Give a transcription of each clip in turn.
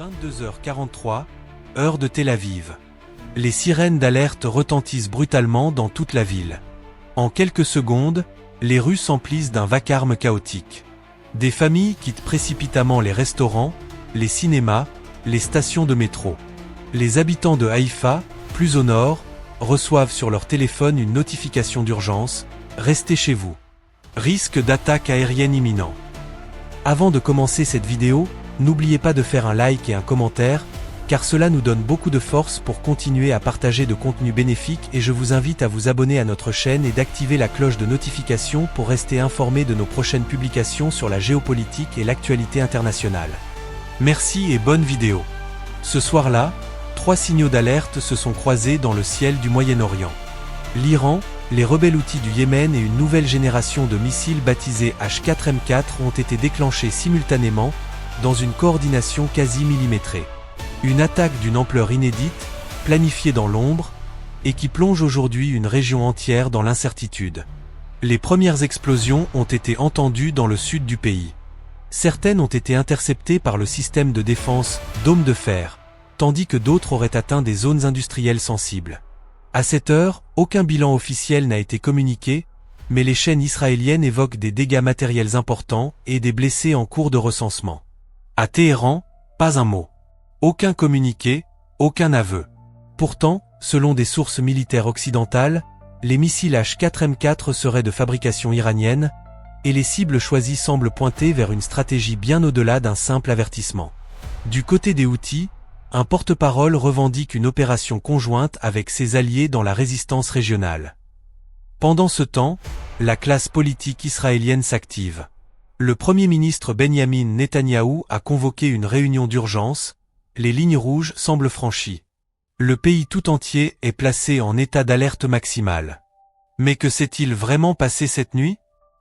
22h43, heure de Tel Aviv. Les sirènes d'alerte retentissent brutalement dans toute la ville. En quelques secondes, les rues s'emplissent d'un vacarme chaotique. Des familles quittent précipitamment les restaurants, les cinémas, les stations de métro. Les habitants de Haïfa, plus au nord, reçoivent sur leur téléphone une notification d'urgence « Restez chez vous ». Risque d'attaque aérienne imminent. Avant de commencer cette vidéo, n'oubliez pas de faire un like et un commentaire, car cela nous donne beaucoup de force pour continuer à partager de contenus bénéfiques et je vous invite à vous abonner à notre chaîne et d'activer la cloche de notification pour rester informé de nos prochaines publications sur la géopolitique et l'actualité internationale. Merci et bonne vidéo. Ce soir-là, 3 signaux d'alerte se sont croisés dans le ciel du Moyen-Orient. L'Iran, les rebelles Houthis du Yémen et une nouvelle génération de missiles baptisés H4M4 ont été déclenchés simultanément, dans une coordination quasi millimétrée. Une attaque d'une ampleur inédite, planifiée dans l'ombre, et qui plonge aujourd'hui une région entière dans l'incertitude. Les premières explosions ont été entendues dans le sud du pays. Certaines ont été interceptées par le système de défense Dôme de fer, tandis que d'autres auraient atteint des zones industrielles sensibles. À cette heure, aucun bilan officiel n'a été communiqué, mais les chaînes israéliennes évoquent des dégâts matériels importants et des blessés en cours de recensement. À Téhéran, pas un mot. Aucun communiqué, aucun aveu. Pourtant, selon des sources militaires occidentales, les missiles H4M4 seraient de fabrication iranienne, et les cibles choisies semblent pointer vers une stratégie bien au-delà d'un simple avertissement. Du côté des Houthis, un porte-parole revendique une opération conjointe avec ses alliés dans la résistance régionale. Pendant ce temps, la classe politique israélienne s'active. Le Premier ministre Benyamin Netanyahou a convoqué une réunion d'urgence, les lignes rouges semblent franchies. Le pays tout entier est placé en état d'alerte maximale. Mais que s'est-il vraiment passé cette nuit?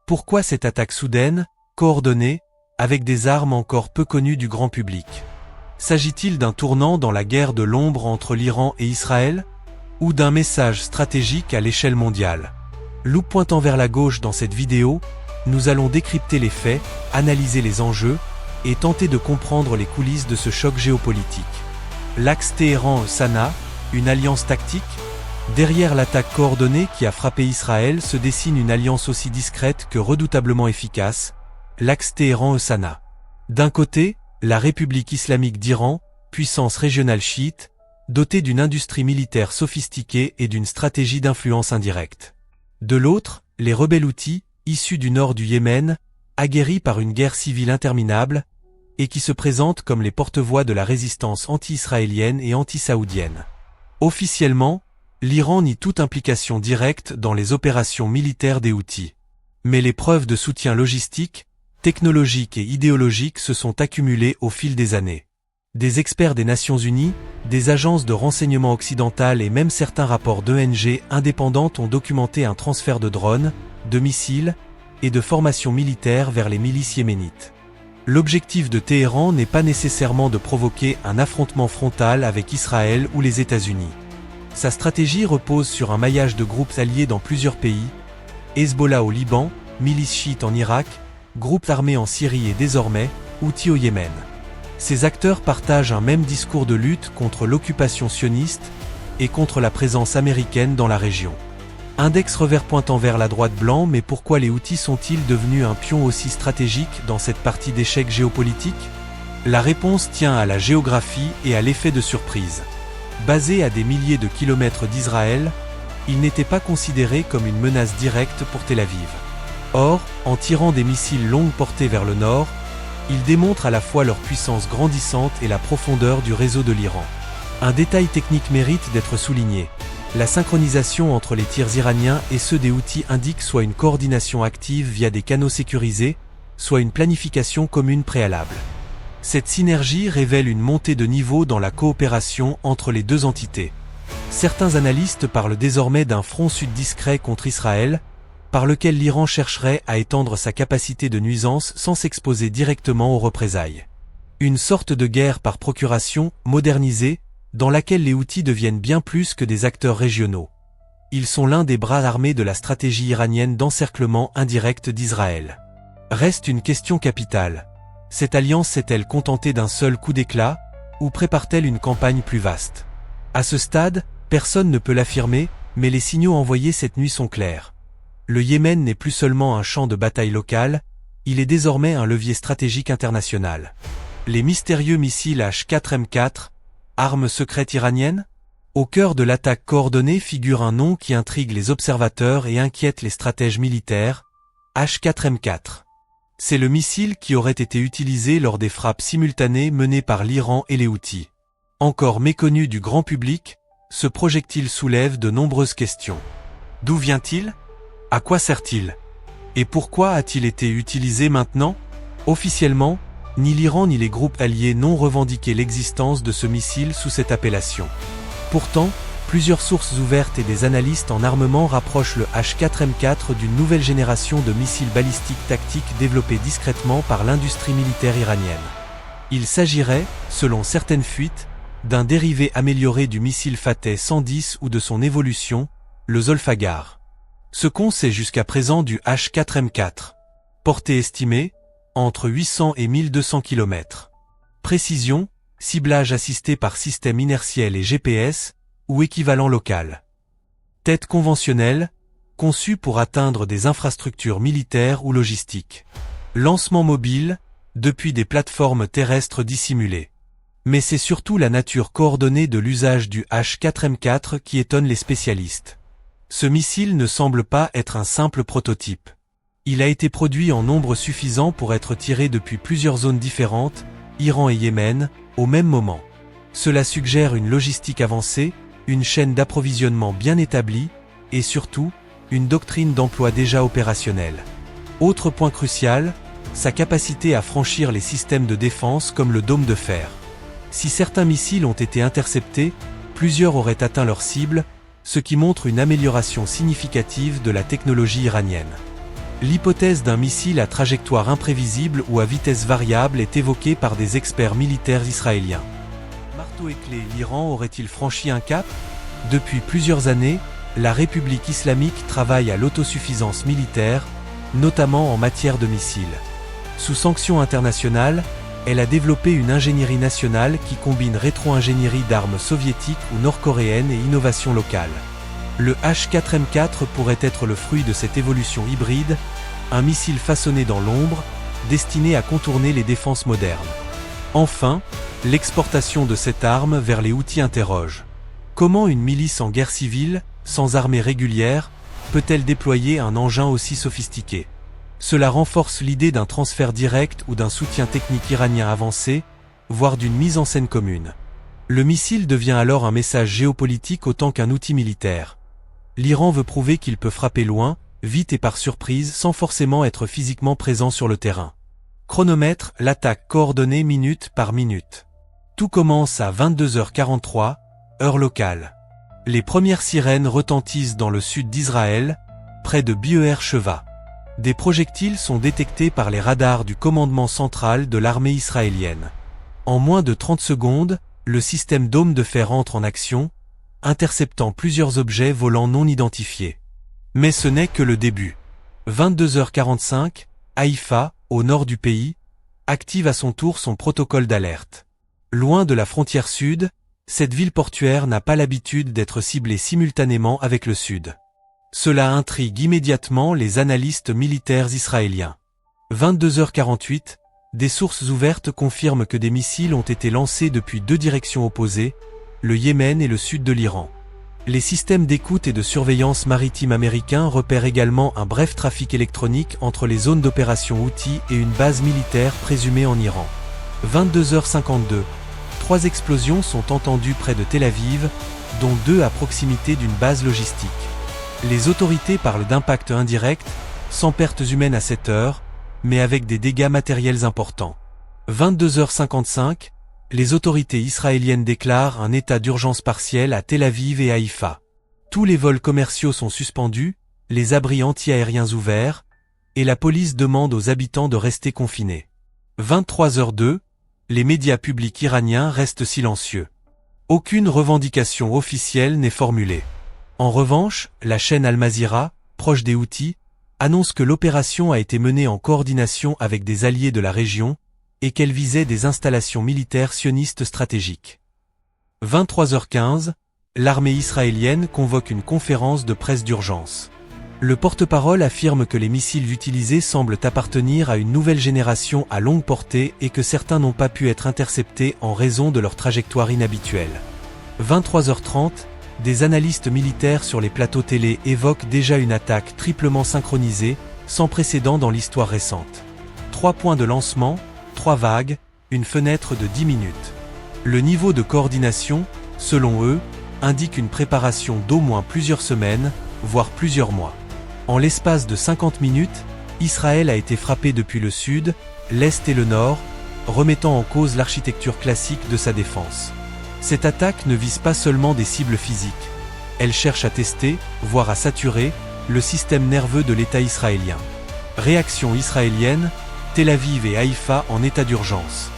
Pourquoi cette attaque soudaine, coordonnée, avec des armes encore peu connues du grand public? S'agit-il d'un tournant dans la guerre de l'ombre entre l'Iran et Israël? Ou d'un message stratégique à l'échelle mondiale? Loupe pointant vers la gauche dans cette vidéo, nous allons décrypter les faits, analyser les enjeux, et tenter de comprendre les coulisses de ce choc géopolitique. L'axe Téhéran-Sanaa, une alliance tactique? Derrière l'attaque coordonnée qui a frappé Israël se dessine une alliance aussi discrète que redoutablement efficace, l'axe Téhéran-Sanaa. D'un côté, la République islamique d'Iran, puissance régionale chiite, dotée d'une industrie militaire sophistiquée et d'une stratégie d'influence indirecte. De l'autre, les rebelles Houthis, issus du nord du Yémen, aguerris par une guerre civile interminable, et qui se présentent comme les porte-voix de la résistance anti-israélienne et anti-saoudienne. Officiellement, l'Iran nie toute implication directe dans les opérations militaires des Houthis. Mais les preuves de soutien logistique, technologique et idéologique se sont accumulées au fil des années. Des experts des Nations Unies, des agences de renseignement occidentales et même certains rapports d'ONG indépendantes ont documenté un transfert de drones, de missiles et de formations militaires vers les milices yéménites. L'objectif de Téhéran n'est pas nécessairement de provoquer un affrontement frontal avec Israël ou les États-Unis. Sa stratégie repose sur un maillage de groupes alliés dans plusieurs pays, Hezbollah au Liban, milices chiites en Irak, groupes armés en Syrie et désormais, Houthis au Yémen. Ces acteurs partagent un même discours de lutte contre l'occupation sioniste et contre la présence américaine dans la région. Index revers pointant vers la droite blanc, mais pourquoi les Houthis sont-ils devenus un pion aussi stratégique dans cette partie d'échec géopolitique? La réponse tient à la géographie et à l'effet de surprise. Basés à des milliers de kilomètres d'Israël, ils n'étaient pas considérés comme une menace directe pour Tel Aviv. Or, en tirant des missiles longue portée vers le nord, ils démontrent à la fois leur puissance grandissante et la profondeur du réseau de l'Iran. Un détail technique mérite d'être souligné. La synchronisation entre les tirs iraniens et ceux des Houthis indique soit une coordination active via des canaux sécurisés, soit une planification commune préalable. Cette synergie révèle une montée de niveau dans la coopération entre les deux entités. Certains analystes parlent désormais d'un front sud discret contre Israël, par lequel l'Iran chercherait à étendre sa capacité de nuisance sans s'exposer directement aux représailles. Une sorte de guerre par procuration, modernisée, dans laquelle les Houthis deviennent bien plus que des acteurs régionaux. Ils sont l'un des bras armés de la stratégie iranienne d'encerclement indirect d'Israël. Reste une question capitale. Cette alliance s'est-elle contentée d'un seul coup d'éclat, ou prépare-t-elle une campagne plus vaste? À ce stade, personne ne peut l'affirmer, mais les signaux envoyés cette nuit sont clairs. Le Yémen n'est plus seulement un champ de bataille local, il est désormais un levier stratégique international. Les mystérieux missiles H4M4, armes secrètes iraniennes? Au cœur de l'attaque coordonnée figure un nom qui intrigue les observateurs et inquiète les stratèges militaires, H4M4. C'est le missile qui aurait été utilisé lors des frappes simultanées menées par l'Iran et les Houthis. Encore méconnu du grand public, ce projectile soulève de nombreuses questions. D'où vient-il? À quoi sert-il? Et pourquoi a-t-il été utilisé maintenant? Officiellement, ni l'Iran ni les groupes alliés n'ont revendiqué l'existence de ce missile sous cette appellation. Pourtant, plusieurs sources ouvertes et des analystes en armement rapprochent le H4M4 d'une nouvelle génération de missiles balistiques tactiques développés discrètement par l'industrie militaire iranienne. Il s'agirait, selon certaines fuites, d'un dérivé amélioré du missile Fateh 110 ou de son évolution, le Zolfaghar. Ce qu'on sait jusqu'à présent du H4M4. Portée estimée, entre 800 et 1200 km. Précision, ciblage assisté par système inertiel et GPS, ou équivalent local. Tête conventionnelle, conçue pour atteindre des infrastructures militaires ou logistiques. Lancement mobile, depuis des plateformes terrestres dissimulées. Mais c'est surtout la nature coordonnée de l'usage du H4M4 qui étonne les spécialistes. Ce missile ne semble pas être un simple prototype. Il a été produit en nombre suffisant pour être tiré depuis plusieurs zones différentes, Iran et Yémen, au même moment. Cela suggère une logistique avancée, une chaîne d'approvisionnement bien établie, et surtout, une doctrine d'emploi déjà opérationnelle. Autre point crucial, sa capacité à franchir les systèmes de défense comme le dôme de fer. Si certains missiles ont été interceptés, plusieurs auraient atteint leur cible, ce qui montre une amélioration significative de la technologie iranienne. L'hypothèse d'un missile à trajectoire imprévisible ou à vitesse variable est évoquée par des experts militaires israéliens. Marteau et clé, l'Iran aurait-il franchi un cap? Depuis plusieurs années, la République islamique travaille à l'autosuffisance militaire, notamment en matière de missiles. Sous sanctions internationales, elle a développé une ingénierie nationale qui combine rétro-ingénierie d'armes soviétiques ou nord-coréennes et innovation locale. Le H4M4 pourrait être le fruit de cette évolution hybride, un missile façonné dans l'ombre, destiné à contourner les défenses modernes. Enfin, l'exportation de cette arme vers les Houthis interroge. Comment une milice en guerre civile, sans armée régulière, peut-elle déployer un engin aussi sophistiqué? Cela renforce l'idée d'un transfert direct ou d'un soutien technique iranien avancé, voire d'une mise en scène commune. Le missile devient alors un message géopolitique autant qu'un outil militaire. L'Iran veut prouver qu'il peut frapper loin, vite et par surprise sans forcément être physiquement présent sur le terrain. Chronomètre, l'attaque coordonnée minute par minute. Tout commence à 22h43, heure locale. Les premières sirènes retentissent dans le sud d'Israël, près de Be'er Sheva. Des projectiles sont détectés par les radars du commandement central de l'armée israélienne. En moins de 30 secondes, le système dôme de fer entre en action, interceptant plusieurs objets volants non identifiés. Mais ce n'est que le début. 22h45, Haïfa, au nord du pays, active à son tour son protocole d'alerte. Loin de la frontière sud, cette ville portuaire n'a pas l'habitude d'être ciblée simultanément avec le sud. Cela intrigue immédiatement les analystes militaires israéliens. 22h48, des sources ouvertes confirment que des missiles ont été lancés depuis deux directions opposées, le Yémen et le sud de l'Iran. Les systèmes d'écoute et de surveillance maritime américains repèrent également un bref trafic électronique entre les zones d'opération Houthi et une base militaire présumée en Iran. 22h52, 3 explosions sont entendues près de Tel Aviv, dont 2 à proximité d'une base logistique. Les autorités parlent d'impact indirect, sans pertes humaines à cette heure, mais avec des dégâts matériels importants. 22h55, les autorités israéliennes déclarent un état d'urgence partiel à Tel Aviv et Haïfa. Tous les vols commerciaux sont suspendus, les abris anti-aériens ouverts, et la police demande aux habitants de rester confinés. 23h02, les médias publics iraniens restent silencieux. Aucune revendication officielle n'est formulée. En revanche, la chaîne Al Mazira, proche des Houthis, annonce que l'opération a été menée en coordination avec des alliés de la région, et qu'elle visait des installations militaires sionistes stratégiques. 23h15, l'armée israélienne convoque une conférence de presse d'urgence. Le porte-parole affirme que les missiles utilisés semblent appartenir à une nouvelle génération à longue portée et que certains n'ont pas pu être interceptés en raison de leur trajectoire inhabituelle. 23h30, des analystes militaires sur les plateaux télé évoquent déjà une attaque triplement synchronisée, sans précédent dans l'histoire récente. 3 points de lancement, 3 vagues, une fenêtre de 10 minutes. Le niveau de coordination, selon eux, indique une préparation d'au moins plusieurs semaines, voire plusieurs mois. En l'espace de 50 minutes, Israël a été frappé depuis le sud, l'est et le nord, remettant en cause l'architecture classique de sa défense. Cette attaque ne vise pas seulement des cibles physiques. Elle cherche à tester, voire à saturer, le système nerveux de l'État israélien. Réaction israélienne, Tel Aviv et Haïfa en état d'urgence.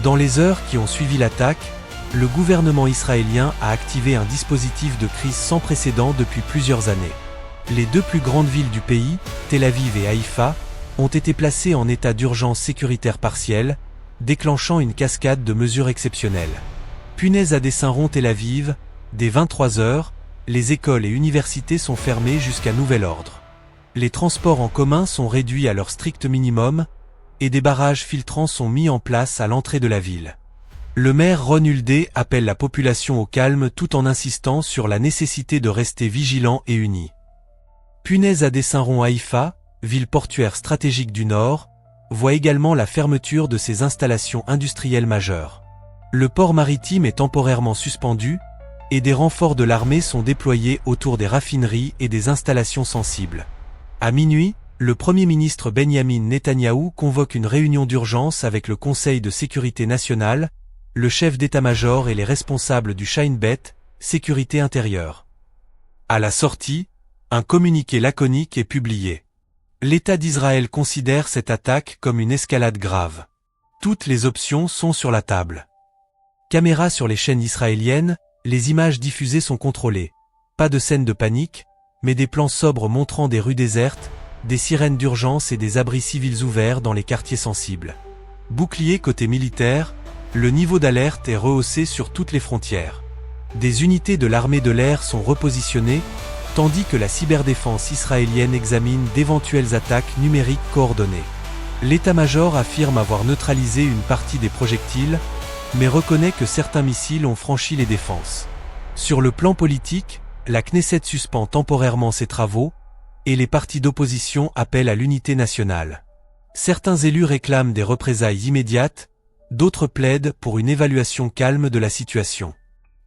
Dans les heures qui ont suivi l'attaque, le gouvernement israélien a activé un dispositif de crise sans précédent depuis plusieurs années. Les 2 plus grandes villes du pays, Tel Aviv et Haïfa, ont été placées en état d'urgence sécuritaire partielle, déclenchant une cascade de mesures exceptionnelles. Punaise à Dessin-Rond Tel Aviv, dès 23h, les écoles et universités sont fermées jusqu'à nouvel ordre. Les transports en commun sont réduits à leur strict minimum, et des barrages filtrants sont mis en place à l'entrée de la ville. Le maire Ron Huldé appelle la population au calme tout en insistant sur la nécessité de rester vigilant et unis. Punaise à Dessin-Rond Haïfa, ville portuaire stratégique du Nord, voit également la fermeture de ses installations industrielles majeures. Le port maritime est temporairement suspendu, et des renforts de l'armée sont déployés autour des raffineries et des installations sensibles. À minuit, le Premier ministre Benyamin Netanyahou convoque une réunion d'urgence avec le Conseil de sécurité nationale, le chef d'état-major et les responsables du Shin Bet, sécurité intérieure. À la sortie, un communiqué laconique est publié. L'État d'Israël considère cette attaque comme une escalade grave. Toutes les options sont sur la table. Caméras sur les chaînes israéliennes, les images diffusées sont contrôlées. Pas de scène de panique, mais des plans sobres montrant des rues désertes, des sirènes d'urgence et des abris civils ouverts dans les quartiers sensibles. Bouclier côté militaire, le niveau d'alerte est rehaussé sur toutes les frontières. Des unités de l'armée de l'air sont repositionnées, tandis que la cyberdéfense israélienne examine d'éventuelles attaques numériques coordonnées. L'état-major affirme avoir neutralisé une partie des projectiles, mais reconnaît que certains missiles ont franchi les défenses. Sur le plan politique, la Knesset suspend temporairement ses travaux, et les partis d'opposition appellent à l'unité nationale. Certains élus réclament des représailles immédiates, d'autres plaident pour une évaluation calme de la situation.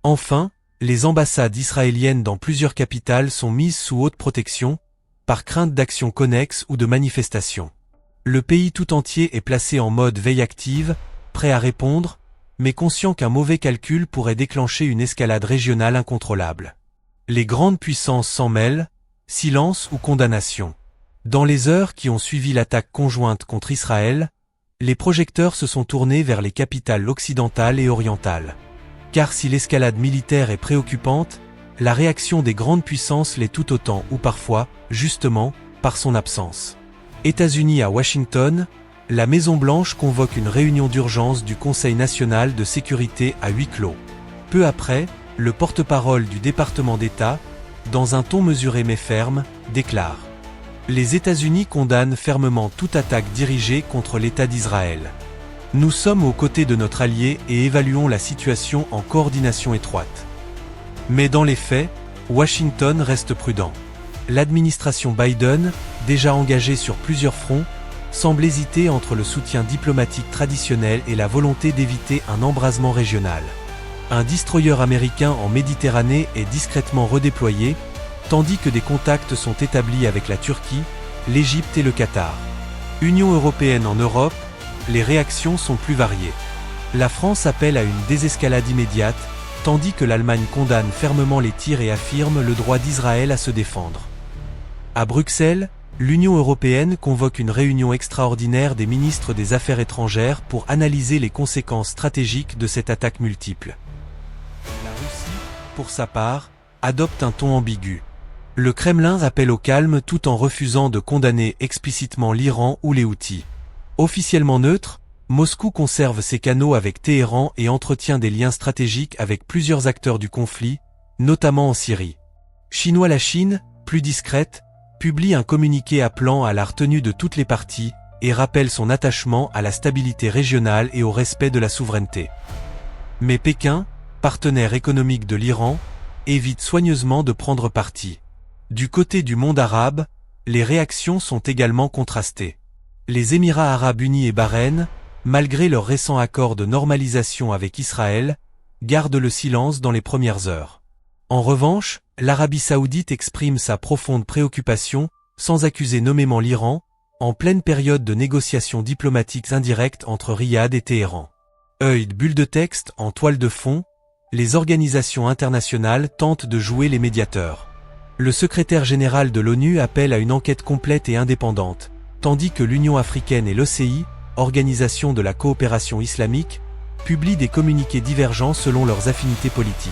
Enfin, les ambassades israéliennes dans plusieurs capitales sont mises sous haute protection, par crainte d'actions connexes ou de manifestations. Le pays tout entier est placé en mode veille active, prêt à répondre, mais conscient qu'un mauvais calcul pourrait déclencher une escalade régionale incontrôlable. Les grandes puissances s'en mêlent, silence ou condamnation. Dans les heures qui ont suivi l'attaque conjointe contre Israël, les projecteurs se sont tournés vers les capitales occidentales et orientales. Car si l'escalade militaire est préoccupante, la réaction des grandes puissances l'est tout autant ou parfois, justement, par son absence. États-Unis à Washington, la Maison-Blanche convoque une réunion d'urgence du Conseil national de sécurité à huis clos. Peu après, le porte-parole du département d'État, dans un ton mesuré mais ferme, déclare « Les États-Unis condamnent fermement toute attaque dirigée contre l'État d'Israël. Nous sommes aux côtés de notre allié et évaluons la situation en coordination étroite. » Mais dans les faits, Washington reste prudent. L'administration Biden, déjà engagée sur plusieurs fronts, semble hésiter entre le soutien diplomatique traditionnel et la volonté d'éviter un embrasement régional. Un destroyer américain en Méditerranée est discrètement redéployé, tandis que des contacts sont établis avec la Turquie, l'Égypte et le Qatar. Union européenne en Europe, les réactions sont plus variées. La France appelle à une désescalade immédiate, tandis que l'Allemagne condamne fermement les tirs et affirme le droit d'Israël à se défendre. À Bruxelles, l'Union européenne convoque une réunion extraordinaire des ministres des Affaires étrangères pour analyser les conséquences stratégiques de cette attaque multiple. La Russie, pour sa part, adopte un ton ambigu. Le Kremlin appelle au calme tout en refusant de condamner explicitement l'Iran ou les Houthis. Officiellement neutre, Moscou conserve ses canaux avec Téhéran et entretient des liens stratégiques avec plusieurs acteurs du conflit, notamment en Syrie. Chinois, la Chine, plus discrète, publie un communiqué appelant à la retenue de toutes les parties et rappelle son attachement à la stabilité régionale et au respect de la souveraineté. Mais Pékin, partenaire économique de l'Iran, évite soigneusement de prendre parti. Du côté du monde arabe, les réactions sont également contrastées. Les Émirats arabes unis et Bahreïn, malgré leur récent accord de normalisation avec Israël, gardent le silence dans les premières heures. En revanche, l'Arabie saoudite exprime sa profonde préoccupation, sans accuser nommément l'Iran, en pleine période de négociations diplomatiques indirectes entre Riyad et Téhéran. Œil de bulle de texte en toile de fond, les organisations internationales tentent de jouer les médiateurs. Le secrétaire général de l'ONU appelle à une enquête complète et indépendante, tandis que l'Union africaine et l'OCI, Organisation de la coopération islamique, publient des communiqués divergents selon leurs affinités politiques.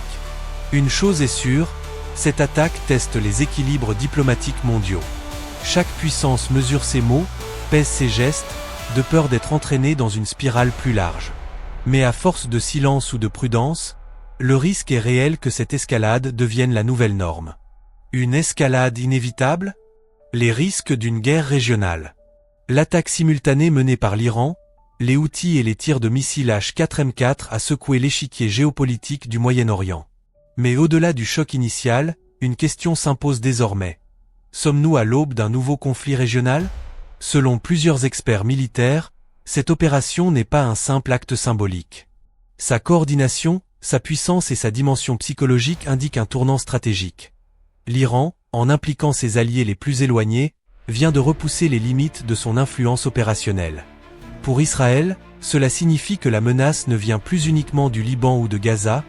Une chose est sûre, cette attaque teste les équilibres diplomatiques mondiaux. Chaque puissance mesure ses mots, pèse ses gestes, de peur d'être entraînée dans une spirale plus large. Mais à force de silence ou de prudence, le risque est réel que cette escalade devienne la nouvelle norme. Une escalade inévitable? Les risques d'une guerre régionale. L'attaque simultanée menée par l'Iran, les Houthis et les tirs de missiles H4M4 a secoué l'échiquier géopolitique du Moyen-Orient. Mais au-delà du choc initial, une question s'impose désormais. Sommes-nous à l'aube d'un nouveau conflit régional? Selon plusieurs experts militaires, cette opération n'est pas un simple acte symbolique. Sa coordination, sa puissance et sa dimension psychologique indiquent un tournant stratégique. L'Iran, en impliquant ses alliés les plus éloignés, vient de repousser les limites de son influence opérationnelle. Pour Israël, cela signifie que la menace ne vient plus uniquement du Liban ou de Gaza,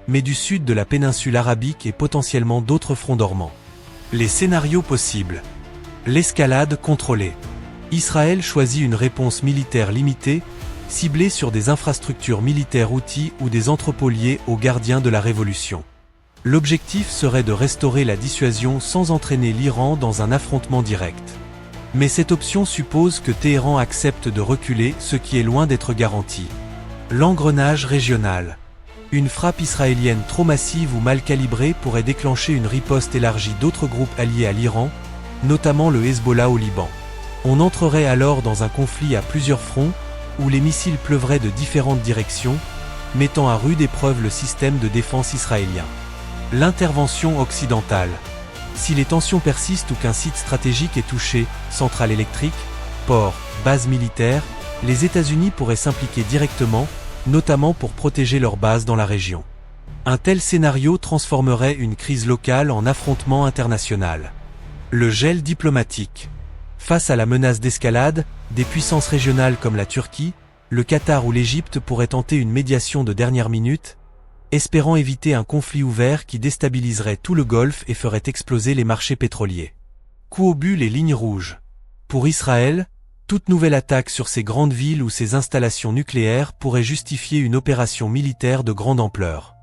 mais du sud de la péninsule arabique et potentiellement d'autres fronts dormants. Les scénarios possibles. L'escalade contrôlée. Israël choisit une réponse militaire limitée, ciblée sur des infrastructures militaires outils ou des entrepôts liés aux gardiens de la révolution. L'objectif serait de restaurer la dissuasion sans entraîner l'Iran dans un affrontement direct. Mais cette option suppose que Téhéran accepte de reculer, ce qui est loin d'être garanti. L'engrenage régional. Une frappe israélienne trop massive ou mal calibrée pourrait déclencher une riposte élargie d'autres groupes alliés à l'Iran, notamment le Hezbollah au Liban. On entrerait alors dans un conflit à plusieurs fronts, où les missiles pleuvraient de différentes directions, mettant à rude épreuve le système de défense israélien. L'intervention occidentale. Si les tensions persistent ou qu'un site stratégique est touché, centrale électrique, port, base militaire, les États-Unis pourraient s'impliquer directement, notamment pour protéger leurs bases dans la région. Un tel scénario transformerait une crise locale en affrontement international. Le gel diplomatique. Face à la menace d'escalade, des puissances régionales comme la Turquie, le Qatar ou l'Égypte pourraient tenter une médiation de dernière minute, espérant éviter un conflit ouvert qui déstabiliserait tout le Golfe et ferait exploser les marchés pétroliers. Coup au but les lignes rouges. Pour Israël, toute nouvelle attaque sur ses grandes villes ou ses installations nucléaires pourrait justifier une opération militaire de grande ampleur.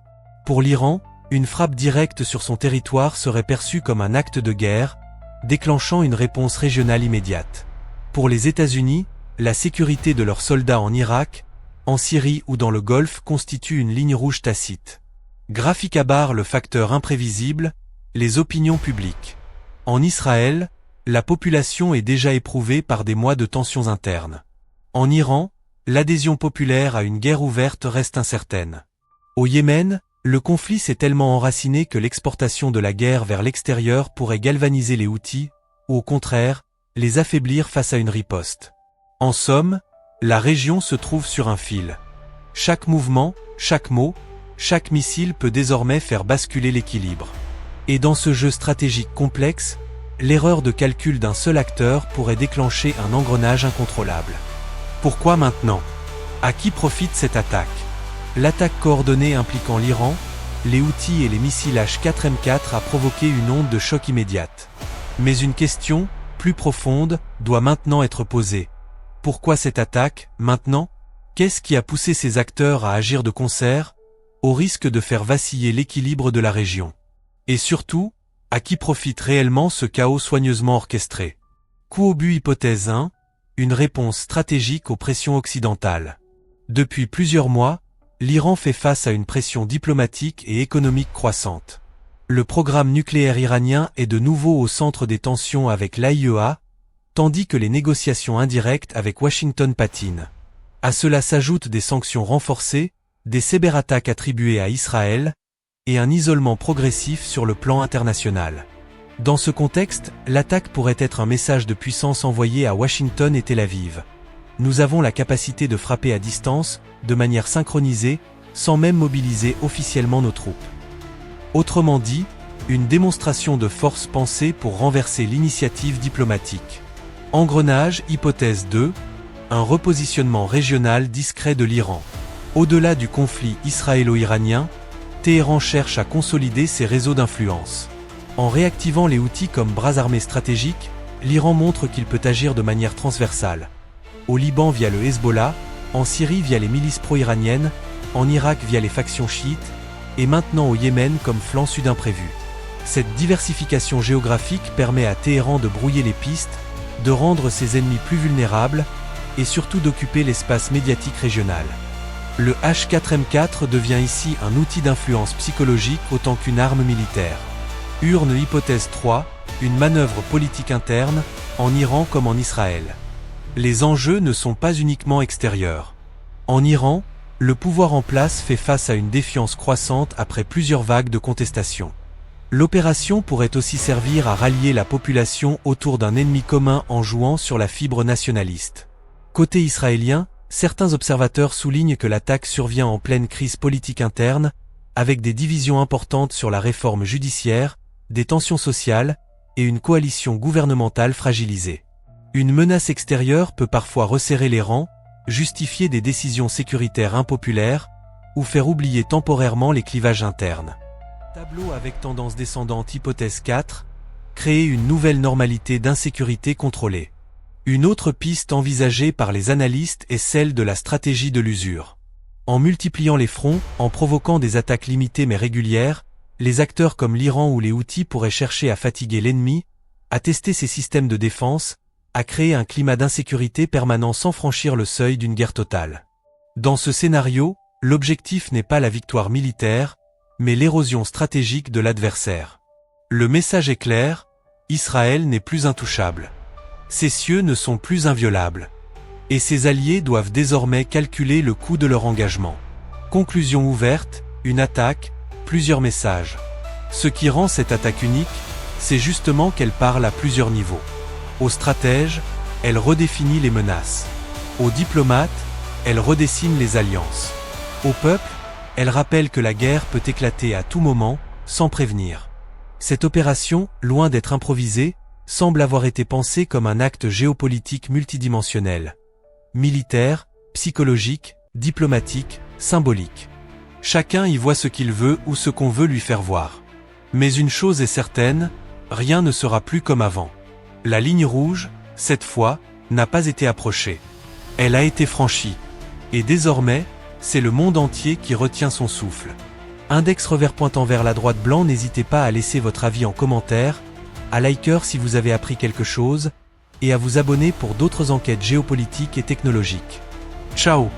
Pour l'Iran, une frappe directe sur son territoire serait perçue comme un acte de guerre, déclenchant une réponse régionale immédiate. Pour les États-Unis, la sécurité de leurs soldats en Irak, en Syrie ou dans le Golfe constitue une ligne rouge tacite. Graphique à barre le facteur imprévisible, les opinions publiques. En Israël, la population est déjà éprouvée par des mois de tensions internes. En Iran, l'adhésion populaire à une guerre ouverte reste incertaine. Au Yémen, le conflit s'est tellement enraciné que l'exportation de la guerre vers l'extérieur pourrait galvaniser les Houthis, ou au contraire, les affaiblir face à une riposte. En somme, la région se trouve sur un fil. Chaque mouvement, chaque mot, chaque missile peut désormais faire basculer l'équilibre. Et dans ce jeu stratégique complexe, l'erreur de calcul d'un seul acteur pourrait déclencher un engrenage incontrôlable. Pourquoi maintenant? À qui profite cette attaque? L'attaque coordonnée impliquant l'Iran, les Houthis et les missiles H4M4 a provoqué une onde de choc immédiate. Mais une question, plus profonde, doit maintenant être posée. Pourquoi cette attaque, maintenant? Qu'est-ce qui a poussé ces acteurs à agir de concert, au risque de faire vaciller l'équilibre de la région? Et surtout, à qui profite réellement ce chaos soigneusement orchestré? Coup au but hypothèse 1, une réponse stratégique aux pressions occidentales. Depuis plusieurs mois, l'Iran fait face à une pression diplomatique et économique croissante. Le programme nucléaire iranien est de nouveau au centre des tensions avec l'AIEA, tandis que les négociations indirectes avec Washington patinent. À cela s'ajoutent des sanctions renforcées, des cyberattaques attribuées à Israël, et un isolement progressif sur le plan international. Dans ce contexte, l'attaque pourrait être un message de puissance envoyé à Washington et Tel Aviv. Nous avons la capacité de frapper à distance, de manière synchronisée, sans même mobiliser officiellement nos troupes. Autrement dit, une démonstration de force pensée pour renverser l'initiative diplomatique. Engrenage, hypothèse 2, un repositionnement régional discret de l'Iran. Au-delà du conflit israélo-iranien, Téhéran cherche à consolider ses réseaux d'influence. En réactivant les outils comme bras armés stratégiques, l'Iran montre qu'il peut agir de manière transversale. Au Liban via le Hezbollah, en Syrie via les milices pro-iraniennes, en Irak via les factions chiites, et maintenant au Yémen comme flanc sud imprévu. Cette diversification géographique permet à Téhéran de brouiller les pistes, de rendre ses ennemis plus vulnérables, et surtout d'occuper l'espace médiatique régional. Le H4M4 devient ici un outil d'influence psychologique autant qu'une arme militaire. Urne hypothèse 3, une manœuvre politique interne, en Iran comme en Israël. Les enjeux ne sont pas uniquement extérieurs. En Iran, le pouvoir en place fait face à une défiance croissante après plusieurs vagues de contestation. L'opération pourrait aussi servir à rallier la population autour d'un ennemi commun en jouant sur la fibre nationaliste. Côté israélien, certains observateurs soulignent que l'attaque survient en pleine crise politique interne, avec des divisions importantes sur la réforme judiciaire, des tensions sociales, et une coalition gouvernementale fragilisée. Une menace extérieure peut parfois resserrer les rangs, justifier des décisions sécuritaires impopulaires, ou faire oublier temporairement les clivages internes. Tableau avec tendance descendante hypothèse 4, créer une nouvelle normalité d'insécurité contrôlée. Une autre piste envisagée par les analystes est celle de la stratégie de l'usure. En multipliant les fronts, en provoquant des attaques limitées mais régulières, les acteurs comme l'Iran ou les Houthis pourraient chercher à fatiguer l'ennemi, à tester ses systèmes de défense, à créer un climat d'insécurité permanent sans franchir le seuil d'une guerre totale. Dans ce scénario, l'objectif n'est pas la victoire militaire, mais l'érosion stratégique de l'adversaire. Le message est clair, Israël n'est plus intouchable. Ses cieux ne sont plus inviolables. Et ses alliés doivent désormais calculer le coût de leur engagement. Conclusion ouverte, une attaque, plusieurs messages. Ce qui rend cette attaque unique, c'est justement qu'elle parle à plusieurs niveaux. Aux stratèges, elle redéfinit les menaces. Aux diplomates, elle redessine les alliances. Au peuple, elle rappelle que la guerre peut éclater à tout moment, sans prévenir. Cette opération, loin d'être improvisée, semble avoir été pensée comme un acte géopolitique multidimensionnel. Militaire, psychologique, diplomatique, symbolique. Chacun y voit ce qu'il veut ou ce qu'on veut lui faire voir. Mais une chose est certaine, rien ne sera plus comme avant. La ligne rouge, cette fois, n'a pas été approchée. Elle a été franchie. Et désormais, c'est le monde entier qui retient son souffle. Index revers pointant vers la droite blanc, n'hésitez pas à laisser votre avis en commentaire, à liker si vous avez appris quelque chose, et à vous abonner pour d'autres enquêtes géopolitiques et technologiques. Ciao!